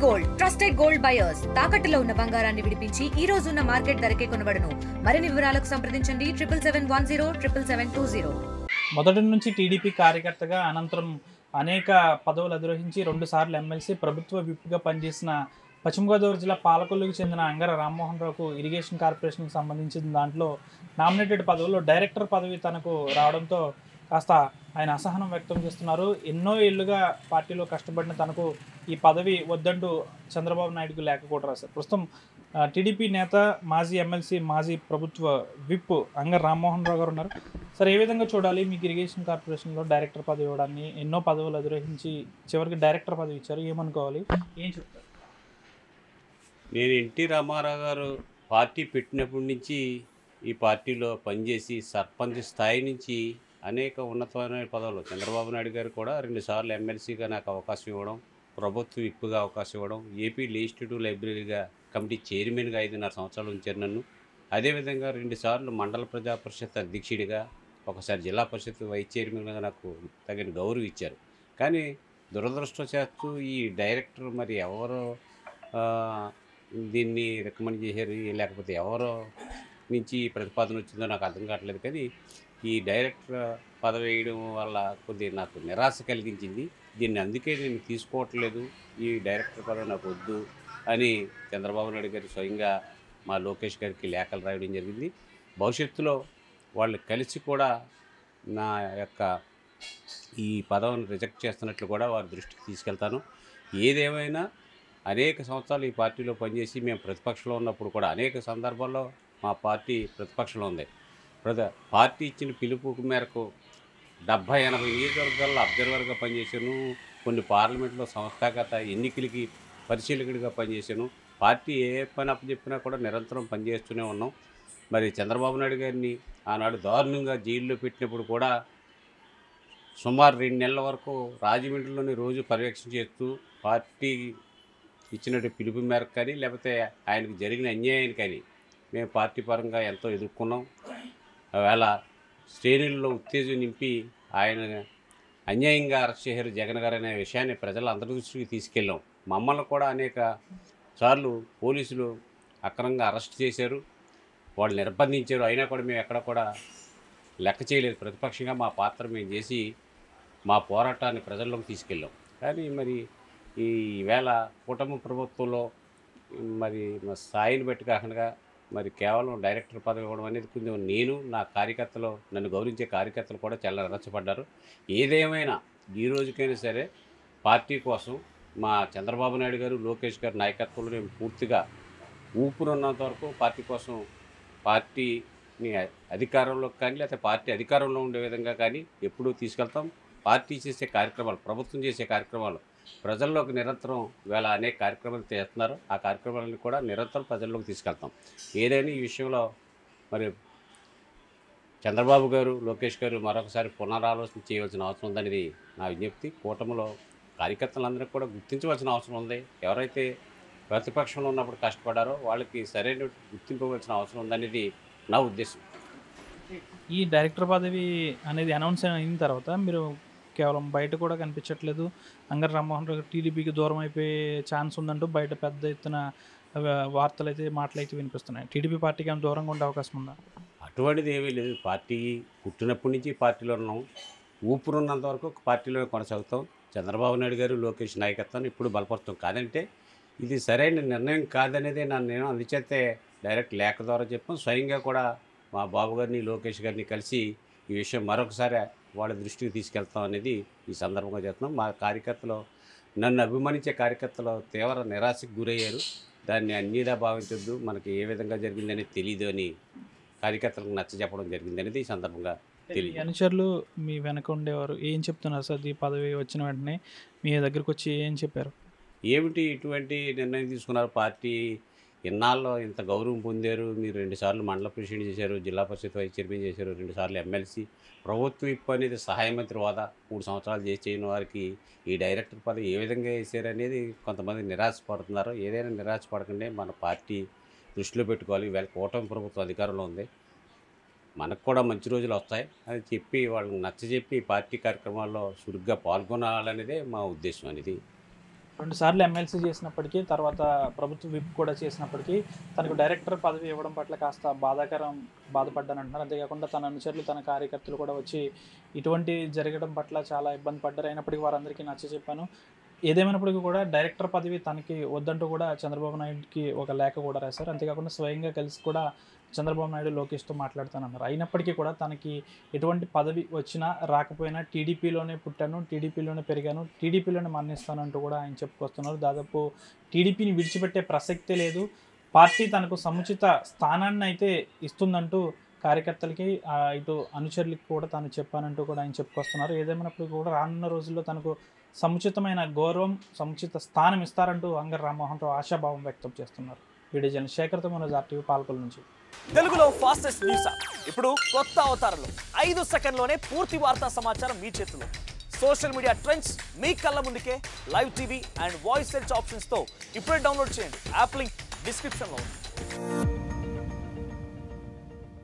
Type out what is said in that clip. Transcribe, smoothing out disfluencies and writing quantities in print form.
Gold trusted gold buyers తాకట్టులో ఉన్న బంగారాన్ని విడిపించి ఈ రోజు ఉన్న మార్కెట్ ధరకే కొనబడును. మరిన్ని వివరాలకు సంప్రదించండి 7771077720. మొదటి నుంచి టీడీపీ కార్యకర్తగా అనంతరం అనేక పదవులు అధిరోహించి 2 సార్లు ఎమ్మెల్సీ ప్రభుత్వ విప్గా పనిచేసిన పశ్చిమ గోదావరి జిల్లా పాలకొల్లుకు చెందిన అంగర రామ్మోహన్ రావుకు ఇరిగేషన్ కార్పొరేషన్కి సంబంధించిన దాంట్లో నామినేటెడ్ పదవుల్లో డైరెక్టర్ పదవి తనకు రావడంతో కాస్త ఆయన అసహనం వ్యక్తం చేస్తున్నారు. ఎన్నో ఏళ్లుగా పార్టీలో కష్టపడిన తనకు ఈ పదవి వద్దంటూ చంద్రబాబు నాయుడుకు లేఖ కూడా రాశారు. ప్రస్తుతం టీడీపీ నేత, మాజీ ఎమ్మెల్సీ, మాజీ ప్రభుత్వ విప్ అంగర రామ్మోహన్ రావు గారు ఉన్నారు. సార్, ఏ విధంగా చూడాలి? మీకు ఇరిగేషన్ కార్పొరేషన్లో డైరెక్టర్ పదవి ఇవ్వడాన్ని, ఎన్నో పదవులు అధిరోహించి చివరికి డైరెక్టర్ పదవి ఇచ్చారు, ఏమనుకోవాలి, ఏం చెప్తారు? నేను ఎన్టీ రామారావు గారు పార్టీ పెట్టినప్పటి నుంచి ఈ పార్టీలో పనిచేసి సర్పంచ్ స్థాయి నుంచి అనేక ఉన్నతమైన పదవులు, చంద్రబాబు నాయుడు గారు కూడా 2 సార్లు ఎమ్మెల్సీగా నాకు అవకాశం ఇవ్వడం, ప్రభుత్వ విప్పుగా అవకాశం ఇవ్వడం, ఏపీ లెజిస్లేటివ్ లైబ్రరీగా కమిటీ చైర్మన్గా 5.5 సంవత్సరాలు ఉంచారు నన్ను. అదేవిధంగా 2 సార్లు మండల ప్రజా పరిషత్ అధ్యక్షుడిగా, ఒకసారి జిల్లా పరిషత్ వైస్ చైర్మన్గా నాకు తగిన గౌరవం ఇచ్చారు. కానీ దురదృష్టవశాత్తు ఈ డైరెక్టర్ మరి ఎవరో దీన్ని రికమెండ్ చేశారు, లేకపోతే ఎవరో నుంచి ప్రతిపాదన వచ్చిందో నాకు అర్థం కావట్లేదు. కానీ ఈ డైరెక్టర్ పదవి వేయడం వల్ల కొద్దిగా నాకు నిరాశ కలిగించింది. దీన్ని అందుకే నేను తీసుకోవట్లేదు, ఈ డైరెక్టర్ పదవి నాకు వద్దు అని చంద్రబాబు నాయుడు గారు స్వయంగా మా లోకేష్ గారికి లేఖలు రాయడం జరిగింది. భవిష్యత్తులో వాళ్ళు కలిసి కూడా నా యొక్క ఈ పదవిని రిజెక్ట్ చేస్తున్నట్లు కూడా వారి దృష్టికి తీసుకెళ్తాను. ఏదేమైనా అనేక సంవత్సరాలు ఈ పార్టీలో పనిచేసి మేము ప్రతిపక్షంలో ఉన్నప్పుడు కూడా అనేక సందర్భాల్లో మా పార్టీ ప్రతిపక్షంలో ఉంది. పార్టీ ఇచ్చిన పిలుపు మేరకు 70-80 నియోజకవర్గాల్లో అబ్జర్వర్గా పనిచేశాను. కొన్ని పార్లమెంట్లో సంస్థాగత ఎన్నికలకి పరిశీలకుడిగా పనిచేశాను. పార్టీ ఏ పని అప్పచెప్పినా కూడా నిరంతరం పనిచేస్తూనే ఉన్నాం. మరి చంద్రబాబు నాయుడు గారిని ఆనాడు దారుణంగా జైల్లో పెట్టినప్పుడు కూడా సుమారు 2 నెలల వరకు రాజమండ్రిలోని రోజు పర్యవేక్షణ చేస్తూ పార్టీ ఇచ్చినట్టు పిలుపు మేరకు కానీ, లేకపోతే ఆయనకు జరిగిన అన్యాయాన్ని కానీ మేము పార్టీ పరంగా ఎంతో ఎదుర్కొన్నాం. వేళ శ్రేణుల్లో ఉత్తేజం నింపి ఆయన అన్యాయంగా అరెస్ట్ చేశారు జగన్ గారు అనే విషయాన్ని ప్రజలందరి దృష్టికి తీసుకెళ్ళాం. మమ్మల్ని కూడా అనేక సార్లు పోలీసులు అక్రమంగా అరెస్ట్ చేశారు, వాళ్ళు నిర్బంధించారు. అయినా కూడా మేము ఎక్కడ కూడా లెక్క చేయలేదు. ప్రతిపక్షంగా మా పాత్ర మేము చేసి మా పోరాటాన్ని ప్రజల్లోకి తీసుకెళ్ళాం. కానీ మరి ఈ వేళ కూటమి ప్రభుత్వంలో మరి మా స్థాయిని బట్టి కాకుండా మరి కేవలం డైరెక్టర్ పదవి ఇవ్వడం అనేది కొంచెం నేను, నా కార్యకర్తలు, నన్ను గౌరవించే కార్యకర్తలు కూడా చాలా నిరాశపడ్డారు. ఏదేమైనా ఈ రోజుకైనా సరే పార్టీ కోసం మా చంద్రబాబు నాయుడు గారు, లోకేష్ గారు నాయకత్వంలో నేను పూర్తిగా ఊపిరున్నంత వరకు పార్టీ కోసం, పార్టీని అధికారంలోకి కానీ లేకపోతే పార్టీ అధికారంలో ఉండే విధంగా కానీ ఎప్పుడూ తీసుకెళ్తాం. పార్టీ చేసే కార్యక్రమాలు, ప్రభుత్వం చేసే కార్యక్రమాలు ప్రజల్లోకి నిరంతరం వేళ అనేక కార్యక్రమాలు చేస్తున్నారు. ఆ కార్యక్రమాలను కూడా నిరంతరం ప్రజల్లోకి తీసుకెళ్తాం. ఏదైనా ఈ విషయంలో మరి చంద్రబాబు గారు, లోకేష్ గారు మరొకసారి పునరాలోచన చేయవలసిన అవసరం ఉందనేది నా విజ్ఞప్తి. కూటమిలో కార్యకర్తలందరికీ కూడా గుర్తించవలసిన అవసరం ఉంది. ఎవరైతే ప్రతిపక్షంలో ఉన్నప్పుడు కష్టపడారో వాళ్ళకి సరైన గుర్తింపు ఇవ్వాల్సిన అవసరం ఉందనేది నా ఉద్దేశం. ఈ డైరెక్టర్ పదవి అనేది అనౌన్స్ అయిన తర్వాత మీరు కేవలం బయట కూడా కనిపించట్లేదు, అంగర రామ్మోహన్ రావు టీడీపీకి దూరం అయిపోయే ఛాన్స్ ఉందంటూ బయట పెద్ద ఎత్తున వార్తలు అయితే, మాటలు అయితే వినిపిస్తున్నాయి. టీడీపీ పార్టీకి ఏమైనా దూరంగా ఉండే అవకాశం ఉందా? అటువంటిది ఏమీ లేదు. పార్టీ పుట్టినప్పటి నుంచి పార్టీలో ఉన్నాం. ఊపిరున్నంత వరకు పార్టీలో కొనసాగుతాం. చంద్రబాబు నాయుడు గారు, లోకేష్ నాయకత్వాన్ని ఇప్పుడు బలపరుస్తాం. కాదంటే ఇది సరైన నిర్ణయం కాదనేదే నా నిర్ణయం. అందుచేతే డైరెక్ట్ లేఖ ద్వారా చెప్పాం. స్వయంగా కూడా మా బాబు గారిని, లోకేష్ గారిని కలిసి ఈ విషయం మరొకసారి వాళ్ళ దృష్టికి తీసుకెళ్తాం అనేది ఈ సందర్భంగా చెప్తున్నాం. మా కార్యకర్తలు, నన్ను అభిమానించే కార్యకర్తలు తీవ్ర నిరాశకు గురయ్యారు. దాన్ని అన్నిదా భావించొద్దు, మనకి ఏ విధంగా జరిగిందనేది తెలియదు అని కార్యకర్తలకు నచ్చ చెప్పడం జరిగింది అనేది ఈ సందర్భంగా తెలియదు. అనుచరులు మీ వెనక ఉండేవారు ఏం చెప్తున్నారు సార్? ఈ పదవి వచ్చిన వెంటనే మీ దగ్గరకు వచ్చి ఏం చెప్పారు? ఏమిటి ఇటువంటి నిర్ణయం తీసుకున్నారు? పార్టీ ఇన్నాళ్ళు ఇంత గౌరవం పొందారు. మీరు 2 సార్లు మండల ప్రెసిడెంట్ చేశారు, జిల్లా పరిషత్ వైస్ చైర్మన్ చేశారు, 2 సార్లు ఎమ్మెల్సీ, ప్రభుత్వ విప్ అనేది సహాయ మంత్రి హోదా 3 సంవత్సరాలు చేసి చేయని వారికి ఈ డైరెక్టర్ పదవి ఏ విధంగా వేసారు అనేది కొంతమంది నిరాశపడుతున్నారు. ఏదైనా నిరాశపడకండి, మన పార్టీ దృష్టిలో పెట్టుకోవాలి. వీళ్ళ కూటమి ప్రభుత్వం అధికారంలో ఉంది, మనకు కూడా మంచి రోజులు వస్తాయి అని చెప్పి వాళ్ళని నచ్చజెప్పి పార్టీ కార్యక్రమాల్లో చురుగ్గా పాల్గొనాలనేదే మా ఉద్దేశం అనేది 2 సార్లు ఎమ్మెల్సీ చేసినప్పటికీ, తర్వాత ప్రభుత్వ విప్ కూడా చేసినప్పటికీ తనకు డైరెక్టర్ పదవి ఇవ్వడం పట్ల కాస్త బాధపడ్డానంటున్నారు. అంతేకాకుండా తన అనుచరులు, తన కార్యకర్తలు కూడా వచ్చి ఇటువంటి జరగడం పట్ల చాలా ఇబ్బంది పడ్డారు. అయినప్పటికీ వారందరికీ నచ్చచెప్పాను. ఏదేమైనప్పటికీ కూడా డైరెక్టర్ పదవి తనకి వద్దంటూ కూడా చంద్రబాబు నాయుడుకి ఒక లేఖ కూడా రాశారు. అంతేకాకుండా స్వయంగా కలిసి కూడా చంద్రబాబు నాయుడు లోకేష్తో మాట్లాడుతానన్నారు. అయినప్పటికీ కూడా తనకి ఎటువంటి పదవి వచ్చినా రాకపోయినా టీడీపీలోనే పుట్టాను, టీడీపీలోనే పెరిగాను, టీడీపీలోనే మరణిస్తానంటూ కూడా ఆయన చెప్పుకొస్తున్నారు. దాదాపు టీడీపీని విడిచిపెట్టే ప్రసక్తే లేదు, పార్టీ తనకు సముచిత స్థానాన్ని అయితే ఇస్తుందంటూ కార్యకర్తలకి ఇటు అనుచరులకి కూడా తాను చెప్పానంటూ కూడా ఆయన చెప్పుకొస్తున్నారు. ఏదేమైనప్పటికీ కూడా రానున్న రోజుల్లో తనకు సముచితమైన గౌరవం, సముచిత స్థానం ఇస్తారంటూ అంగర రామ్మోహన్ రావు ఆశాభావం వ్యక్తం చేస్తున్నారు. వీడియో జర్నలిస్ట్ శేఖర్తో మనోజ్ RTV పాలకొల్లు నుంచి. తెలుగులో ఫాస్టెస్ట్ న్యూస్ ఇప్పుడు కొత్త అవతారంలో 5 సెకండ్లోనే పూర్తి వార్తా సమాచారం మీ చేతిలో. సోషల్ మీడియా ట్రెండ్స్ మీ కళ్ళ ముందుకే live TV and voice search ఆప్షన్స్తో ఇప్పుడే డౌన్లోడ్ చేయండి. యాప్ లింక్ డిస్క్రిప్షన్లో ఉంది.